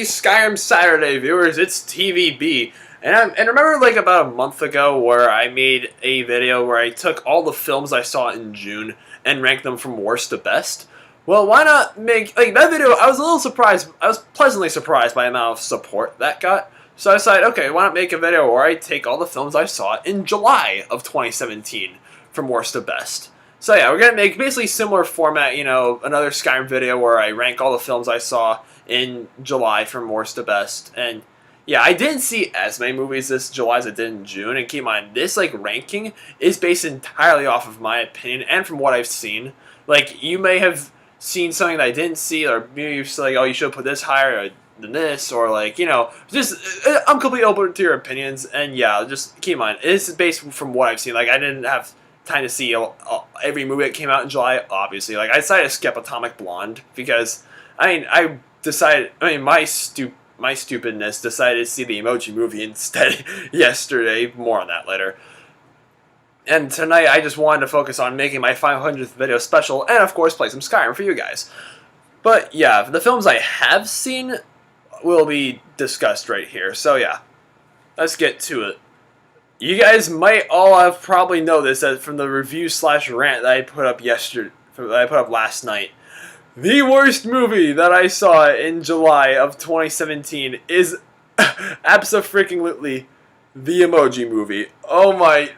happy Skyrim Saturday, viewers. It's TVB. And remember like about a month ago where I made a video where I took all the films I saw in June and ranked them from worst to best? Well, why not make, like, that video, I was a little surprised, I was pleasantly surprised by the amount of support that got. So I decided, okay, why not make a video where I take all the films I saw in July of 2017 from worst to best. So yeah, we're going to make basically similar format, you know, another Skyrim video where I rank all the films I saw in July from worst to best. And yeah, I didn't see as many movies this July as I did in June. And keep in mind, this like ranking is based entirely off of my opinion and from what I've seen. Like, you may have seen something that I didn't see, or maybe you're like, oh, you should have put this higher than this, or like, you know, just, I'm completely open to your opinions. And yeah, just keep in mind, it's based from what I've seen. Like, I didn't have time to see every movie that came out in July, obviously. Like, I decided to skip Atomic Blonde because, I decided, my stupidness decided to see the Emoji Movie instead yesterday. More on that later. And tonight I just wanted to focus on making my 500th video special and of course play some Skyrim for you guys. But yeah, the films I have seen will be discussed right here. So yeah, let's get to it. You guys might all have probably know this from the review/rant that I put up last night. The worst movie that I saw in July of 2017 is abso-freaking-lutely The Emoji Movie. Oh my,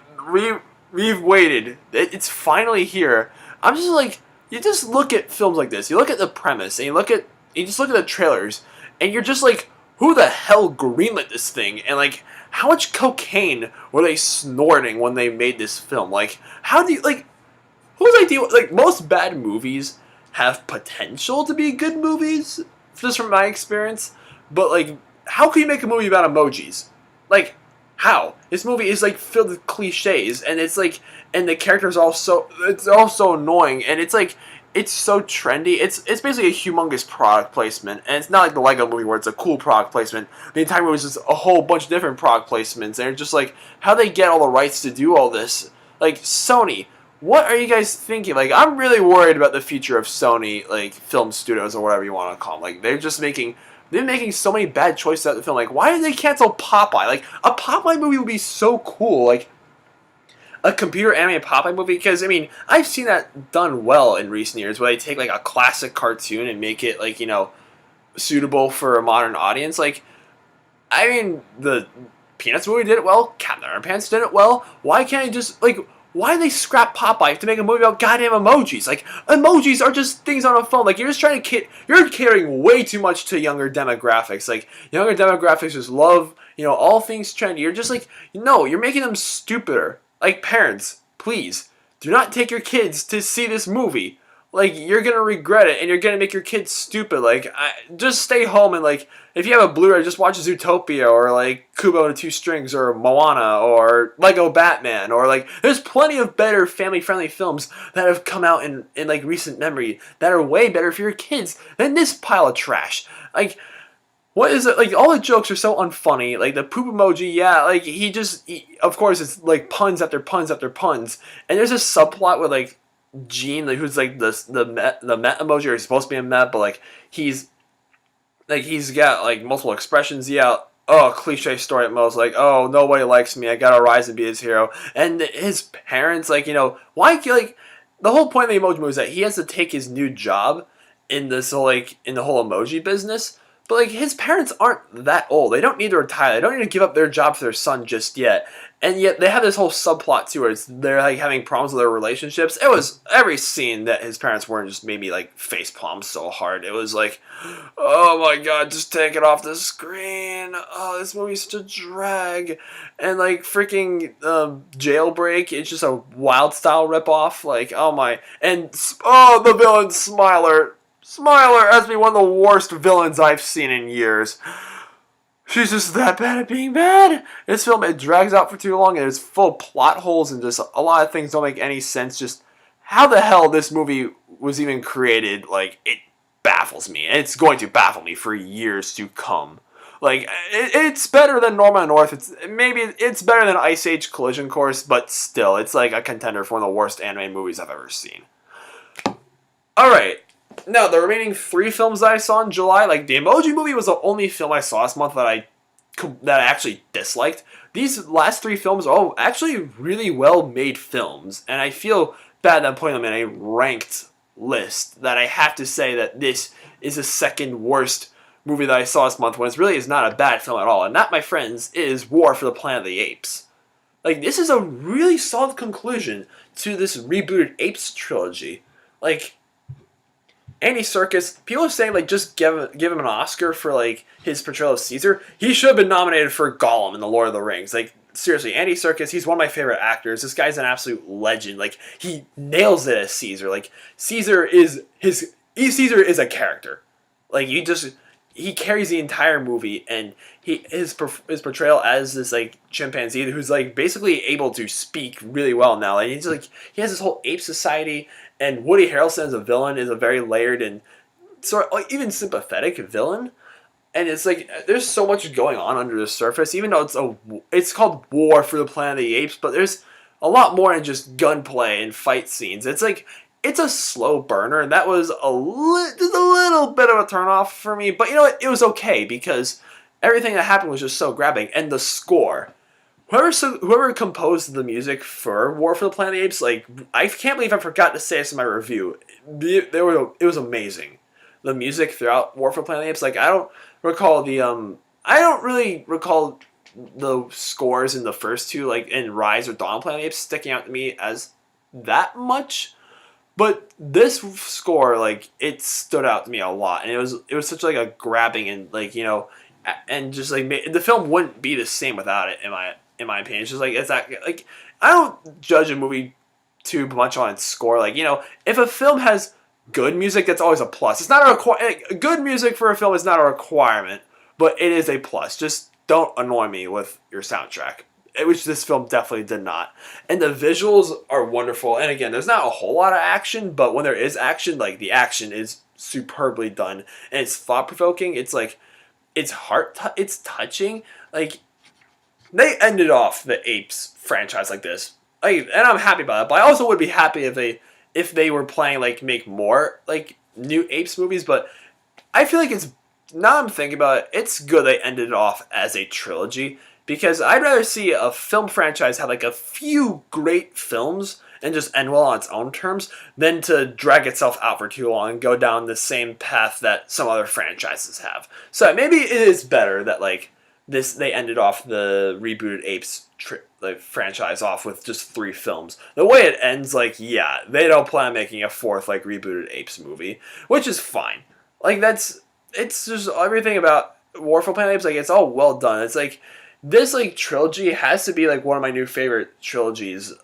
we've waited. It's finally here. I'm just like, you just look at films like this. You look at the premise, and you just look at the trailers, and you're just like, who the hell greenlit this thing? And like, how much cocaine were they snorting when they made this film? Like, how do you, like, whose idea? Like, most bad movies have potential to be good movies, just from my experience. But like, how can you make a movie about emojis? Like, how? This movie is like filled with cliches, and it's like, and the characters it's all so annoying, and it's like, it's so trendy. It's basically a humongous product placement, and it's not like the Lego Movie where it's a cool product placement. The entire movie is just a whole bunch of different product placements, and it's just like, how they get all the rights to do all this? Like, Sony, what are you guys thinking? Like, I'm really worried about the future of Sony, like, film studios or whatever you want to call them. Like, they're making so many bad choices at the film. Like, why did they cancel Popeye? Like, a Popeye movie would be so cool. Like, a computer animated Popeye movie, because, I mean, I've seen that done well in recent years, where they take, like, a classic cartoon and make it, like, you know, suitable for a modern audience. Like, I mean, the Peanuts movie did it well, Captain Underpants did it well. Why can't I just, like, why did they scrap Popeye to make a movie about goddamn emojis? Like, emojis are just things on a phone. Like, you're just trying to you're catering way too much to younger demographics. Like, younger demographics just love, you know, all things trendy. You're just like, no, you're making them stupider. Like, parents, please, do not take your kids to see this movie. Like, you're going to regret it, and you're going to make your kids stupid. Like, just stay home, and, like, if you have a Blu-ray, just watch Zootopia, or, like, Kubo and the Two Strings, or Moana, or Lego Batman, or, like, there's plenty of better family-friendly films that have come out in like, recent memory that are way better for your kids than this pile of trash. Like, what is it? Like, all the jokes are so unfunny. Like, the poop emoji, yeah, like, of course, it's, like, puns after puns after puns. And there's this subplot with, like, Gene, like, who's, like, the Met emoji, or he's supposed to be a Met, but, like, he's got, like, multiple expressions, yeah, oh, cliche story at most, like, oh, nobody likes me, I gotta rise and be his hero. And his parents, like, you know, why, like, the whole point of the emoji movie is that he has to take his new job in this whole, like, in the whole emoji business. But, like, his parents aren't that old. They don't need to retire. They don't need to give up their job for their son just yet. And yet, they have this whole subplot, too, where they're, like, having problems with their relationships. It was every scene that his parents weren't just made me, like, facepalm so hard. It was like, oh, my God, just take it off the screen. Oh, this movie's such a drag. And, like, freaking Jailbreak, it's just a Wild-style ripoff. Like, oh, my. And, oh, the villain, Smiler. Smiler has been one of the worst villains I've seen in years. She's just that bad at being bad. This film, it drags out for too long, and it's full of plot holes, and just a lot of things don't make any sense. Just how the hell this movie was even created, like, it baffles me. And it's going to baffle me for years to come. Like, it's better than Norma North. It's better than Ice Age Collision Course, but still, it's like a contender for one of the worst anime movies I've ever seen. Alright. Now, the remaining 3 films that I saw in July, like the Emoji Movie was the only film I saw this month that I actually disliked. These last 3 films are all actually really well made films, and I feel bad that I'm putting them in a ranked list. That I have to say that this is the second worst movie that I saw this month, when it really is not a bad film at all. And that, my friends, is War for the Planet of the Apes. Like, this is a really solid conclusion to this rebooted Apes trilogy. Like, Andy Serkis, people are saying, like, just give him an Oscar for, like, his portrayal of Caesar. He should have been nominated for Gollum in The Lord of the Rings. Like, seriously, Andy Serkis, he's one of my favorite actors. This guy's an absolute legend. Like, he nails it as Caesar. Like, Caesar is a character. Like, he carries the entire movie, and his portrayal as this like chimpanzee who's like basically able to speak really well now. Like he has this whole ape society, and Woody Harrelson as a villain is a very layered and sort of like, even sympathetic villain. And it's like there's so much going on under the surface, even though it's called War for the Planet of the Apes, but there's a lot more than just gunplay and fight scenes. It's like it's a slow burner, and that was just a little bit of a turnoff for me. But you know what? It was okay, because everything that happened was just so grabbing. And the score. Whoever composed the music for War for the Planet of the Apes, like, I can't believe I forgot to say this in my review. It was amazing. The music throughout War for the Planet of the Apes, like, I don't really recall the scores in the first 2, like, in Rise or Dawn of the Planet of the Apes, sticking out to me as that much. But this score, like, it stood out to me a lot, and it was such like a grabbing and like, you know, and just like the film wouldn't be the same without it in my opinion. It's just like it's that like I don't judge a movie too much on its score. Like, you know, if a film has good music, that's always a plus. It's not good music for a film is not a requirement, but it is a plus. Just don't annoy me with your soundtrack, which this film definitely did not. And the visuals are wonderful. And again, there's not a whole lot of action, but when there is action, like, the action is superbly done. And it's thought-provoking. It's like, it's it's touching. Like, they ended off the Apes franchise like this. Like, and I'm happy about it. But I also would be happy if they were planning, like, make more, like, new Apes movies. But I feel like now I'm thinking about it, it's good they ended it off as a trilogy. Because I'd rather see a film franchise have like a few great films and just end well on its own terms than to drag itself out for too long and go down the same path that some other franchises have. So maybe it is better that like they ended off the rebooted Apes franchise off with just 3 films. The way it ends, like, yeah, they don't plan on making a 4th like rebooted Apes movie, which is fine. Like, it's just everything about War for Planet of the Apes, like, it's all well done. It's like this like trilogy has to be like one of my new favorite trilogies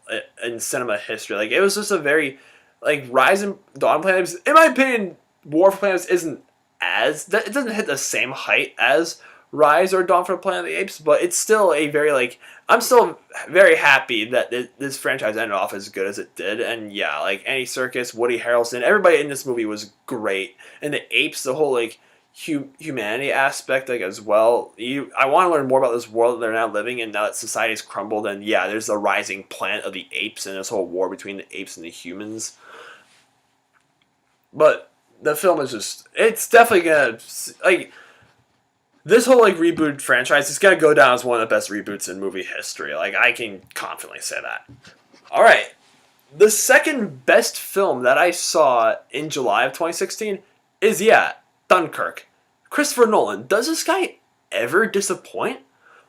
in cinema history. Like, it was just a very like Rise and Dawn of the Planet of the Apes. In my opinion, War for the Planet of the Apes it doesn't hit the same height as Rise or Dawn for the Planet of the Apes, but it's still a very like I'm still very happy that this franchise ended off as good as it did. And yeah, like Andy Serkis, Woody Harrelson, everybody in this movie was great. And the apes, the whole like humanity aspect, like, as well. I want to learn more about this world that they're now living in now that society's crumbled, and yeah, there's a rising planet of the apes and this whole war between the apes and the humans. But the film is just, it's definitely gonna, like, this whole like reboot franchise is gonna go down as one of the best reboots in movie history. Like, I can confidently say that. Alright, the second best film that I saw in July of 2016 is, yeah, Dunkirk. Christopher Nolan. Does this guy ever disappoint?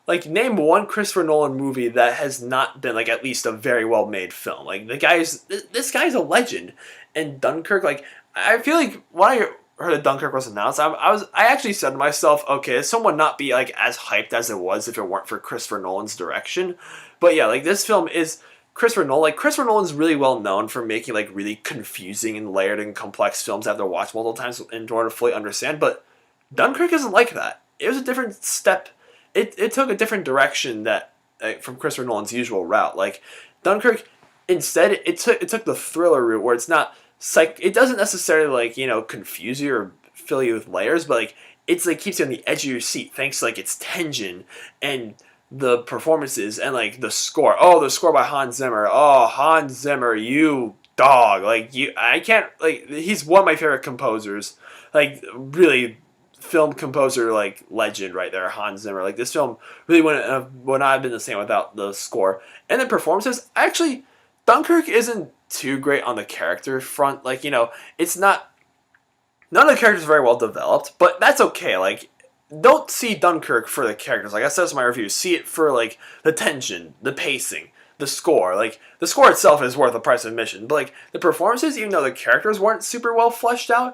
Like, name one Christopher Nolan movie that has not been, like, at least a very well-made film. Like, this guy's a legend. And Dunkirk, like, I feel like when I heard that Dunkirk was announced, I actually said to myself, okay, this someone not be, like, as hyped as it was if it weren't for Christopher Nolan's direction. But yeah, like, this film is Christopher Nolan. Like, Christopher Nolan's really well known for making, like, really confusing and layered and complex films that have to watch multiple times in order to fully understand. But Dunkirk isn't like that. It was a different step. It took a different direction that from Christopher Nolan's usual route. Like, Dunkirk, instead, it took the thriller route where it's not it doesn't necessarily, like, you know, confuse you or fill you with layers, but like it's like keeps you on the edge of your seat thanks to like its tension and the performances and like the score. Oh, the score by Hans Zimmer. Oh, Hans Zimmer, you dog. Like I can't like he's one of my favorite composers. Like really, film composer like legend right there, Hans Zimmer. Like this film really would not have been the same without the score and the performances. Actually, Dunkirk isn't too great on the character front. Like it's not. None of the characters are very well developed, but that's okay. Like, don't see Dunkirk for the characters. Like I said in my review, see it for like the tension, the pacing, the score. Like the score itself is worth the price of admission, but like the performances, even though the characters weren't super well fleshed out,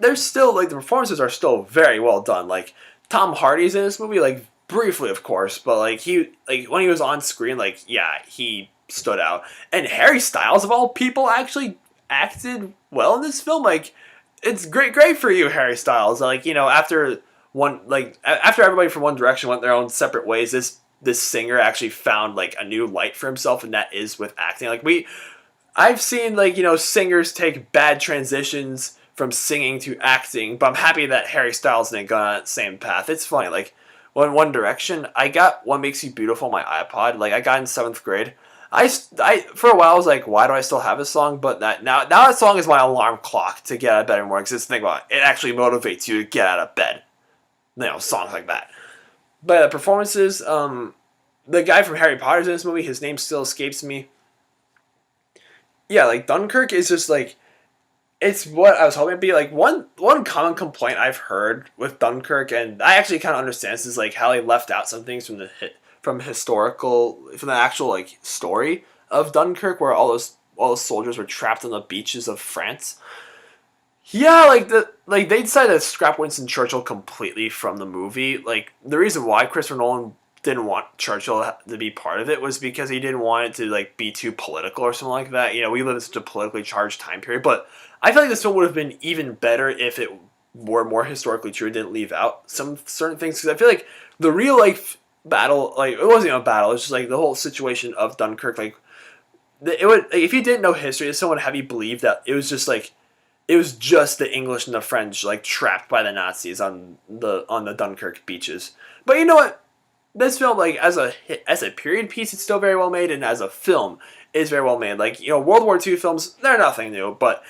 they're still like the performances are still very well done. Like Tom Hardy's in this movie, like briefly of course, but like when he was on screen, like yeah, he stood out. And Harry Styles of all people actually acted well in this film. Like it's great for you, Harry Styles. Like after everybody from One Direction went their own separate ways, this singer actually found like a new light for himself, and that is with acting. Like I've seen like singers take bad transitions from singing to acting, but I'm happy that Harry Styles didn't go on that same path. It's funny, like when One Direction, I got "What Makes You Beautiful" on my iPod. Like I got in 7th grade. I for a while I was like, why do I still have this song? But now that song is my alarm clock to get out of bed in the morning. Because think about it, it actually motivates you to get out of bed. Songs like that. But the performances, the guy from Harry Potter's in this movie, his name still escapes me. Yeah, like Dunkirk is just like, it's what I was hoping it'd be. Like one common complaint I've heard with Dunkirk, and I actually kind of understand this, is like how they left out some things from from the actual like story of Dunkirk, where all those soldiers were trapped on the beaches of France. Yeah, like they decided to scrap Winston Churchill completely from the movie. Like the reason why Christopher Nolan didn't want Churchill to be part of it was because he didn't want it to like be too political or something like that. We live in such a politically charged time period, but I feel like this film would have been even better if it were more historically true and didn't leave out some certain things. Because I feel like the real life battle, like it wasn't even a battle, it's just like the whole situation of Dunkirk. Like it would, like, if you didn't know history, someone would have you believe that it was just the English and the French like trapped by the Nazis on the Dunkirk beaches. But you know what? This film, like as a period piece, it's still very well made, and as a film, it's very well made. Like World War II films, they're nothing new, but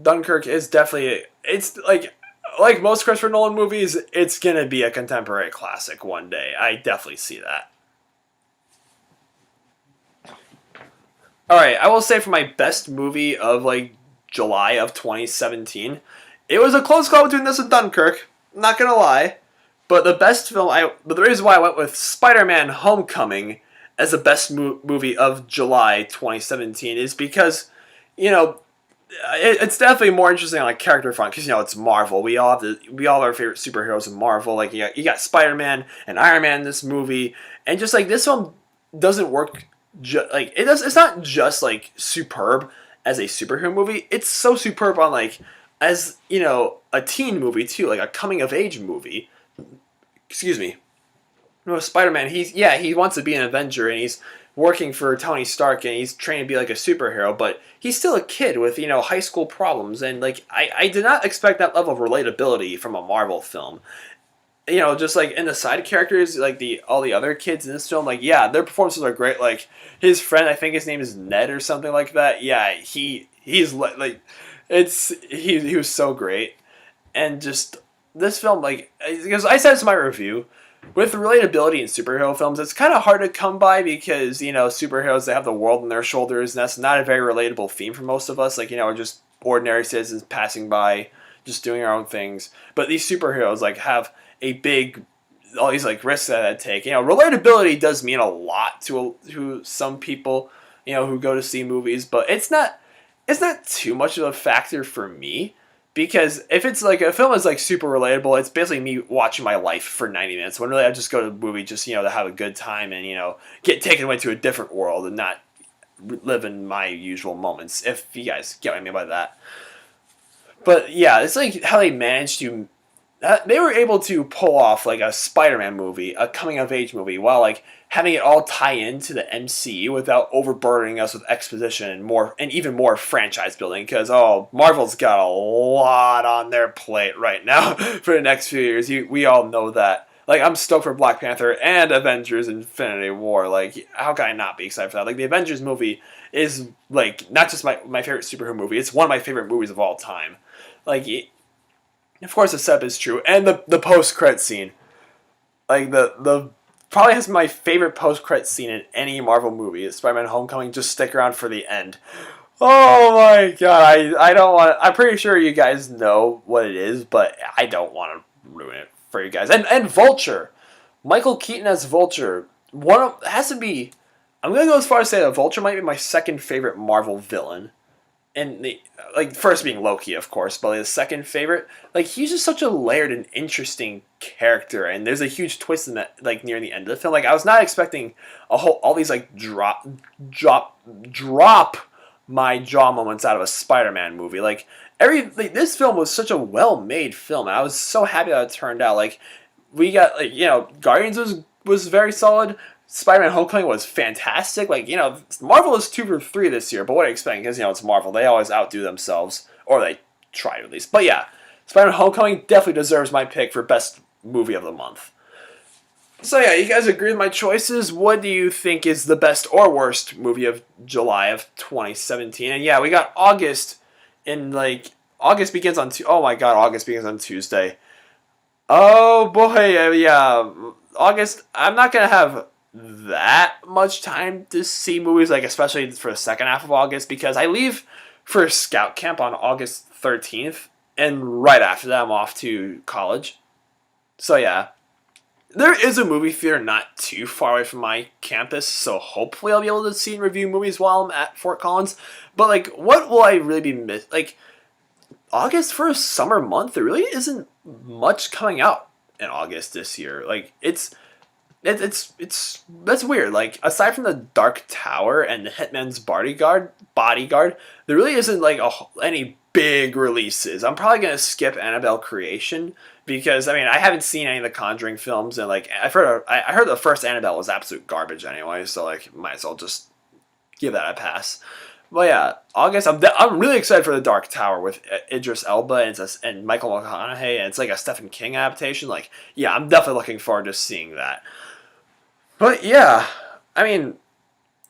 Dunkirk is definitely, it's like most Christopher Nolan movies, it's gonna be a contemporary classic one day. I definitely see that. All right, I will say for my best movie of like July of 2017, it was a close call between this and Dunkirk. Not gonna lie, but but the reason why I went with Spider-Man: Homecoming as the best movie of July 2017 is because, it's definitely more interesting on a character front because it's Marvel. We all have our favorite superheroes in Marvel. Like you got Spider-Man and Iron Man in this movie, and just like this film doesn't work. It's not just like superb as a superhero movie. It's so superb on like as a teen movie too, like a coming of age movie. Excuse me. Spider-Man, he wants to be an Avenger, and he's working for Tony Stark, and he's trained to be like a superhero, but he's still a kid with high school problems, and like I did not expect that level of relatability from a Marvel film. Just like in the side characters, like all the other kids in this film, like yeah, their performances are great. Like his friend, I think his name is Ned or something like that. Yeah, he's like he was so great, and just this film, like because I said this in my review. With relatability in superhero films, it's kind of hard to come by because, superheroes, they have the world on their shoulders, and that's not a very relatable theme for most of us. Like, we're just ordinary citizens passing by, just doing our own things. But these superheroes, like, have all these, like, risks that they take. Relatability does mean a lot to some people, who go to see movies, but it's not too much of a factor for me. Because if it's like a film is like super relatable, it's basically me watching my life for 90 minutes. When really I just go to the movie just to have a good time and get taken away to a different world and not live in my usual moments. If you guys get what I mean by that. But yeah, it's like how they managed to. They were able to pull off like a Spider-Man movie, a coming-of-age movie, while like having it all tie into the MCU without overburdening us with exposition and even more franchise building. Because Marvel's got a lot on their plate right now for the next few years. We all know that. Like, I'm stoked for Black Panther and Avengers Infinity War. Like, how can I not be excited for that? Like, the Avengers movie is, like, not just my favorite superhero movie, it's one of my favorite movies of all time. Like, of course the setup is true. And the post-credit scene. Like, the probably has my favorite post-credit scene in any Marvel movie. It's Spider-Man Homecoming. Just stick around for the end. Oh my god, I don't want to, I'm pretty sure you guys know what it is, but I don't want to ruin it for you guys. And Vulture. Michael Keaton as Vulture. Has to be, I'm going to go as far as say that Vulture might be my second favorite Marvel villain. And like first being Loki, of course, but like the second favorite, like he's just such a layered and interesting character, and there's a huge twist in that, like near the end of the film. Like I was not expecting all these like drop my jaw moments out of a Spider-Man movie. Like this film was such a well-made film, and I was so happy that it turned out. Like we got Guardians was very solid. Spider-Man Homecoming was fantastic. Like, Marvel is 2 for 3 this year, but what are you expecting? Because, it's Marvel. They always outdo themselves. Or they try to, at least. But yeah, Spider-Man Homecoming definitely deserves my pick for best movie of the month. So yeah, you guys agree with my choices? What do you think is the best or worst movie of July of 2017? And yeah, we got August August begins on August begins on Tuesday. Oh boy, yeah. August, I'm not going to have that much time to see movies, like especially for the second half of August, because I leave for scout camp on August 13th, and right after that I'm off to college. So yeah, there is a movie theater not too far away from my campus, so hopefully I'll be able to see and review movies while I'm at Fort Collins. But like, what will I really be like August for a summer month? There really isn't much coming out in August this year. Like it's that's weird. Like aside from the Dark Tower and the Hitman's Bodyguard, there really isn't like any big releases. I'm probably gonna skip Annabelle Creation because I haven't seen any of the Conjuring films, and like I heard the first Annabelle was absolute garbage anyway, so like might as well just give that a pass. But yeah, August, I'm really excited for the Dark Tower with Idris Elba and Michael McConaughey, and it's like a Stephen King adaptation. Like yeah, I'm definitely looking forward to seeing that. But yeah,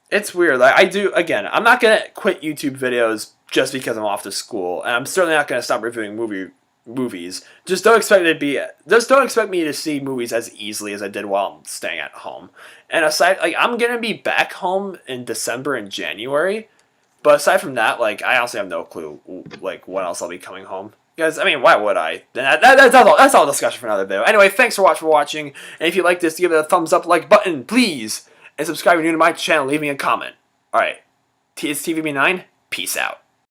it's weird. Like I'm not gonna quit YouTube videos just because I'm off to school, and I'm certainly not gonna stop reviewing movies. Just don't expect me to see movies as easily as I did while I'm staying at home. And aside, like I'm gonna be back home in December and January, but aside from that, like I honestly have no clue like when else I'll be coming home. Because, why would I? That's all discussion for another video. Anyway, thanks for watching. And if you like this, give it a thumbs up, like button, please. And subscribe if you're new to my channel. Leave me a comment. Alright. It's TVB9. Peace out.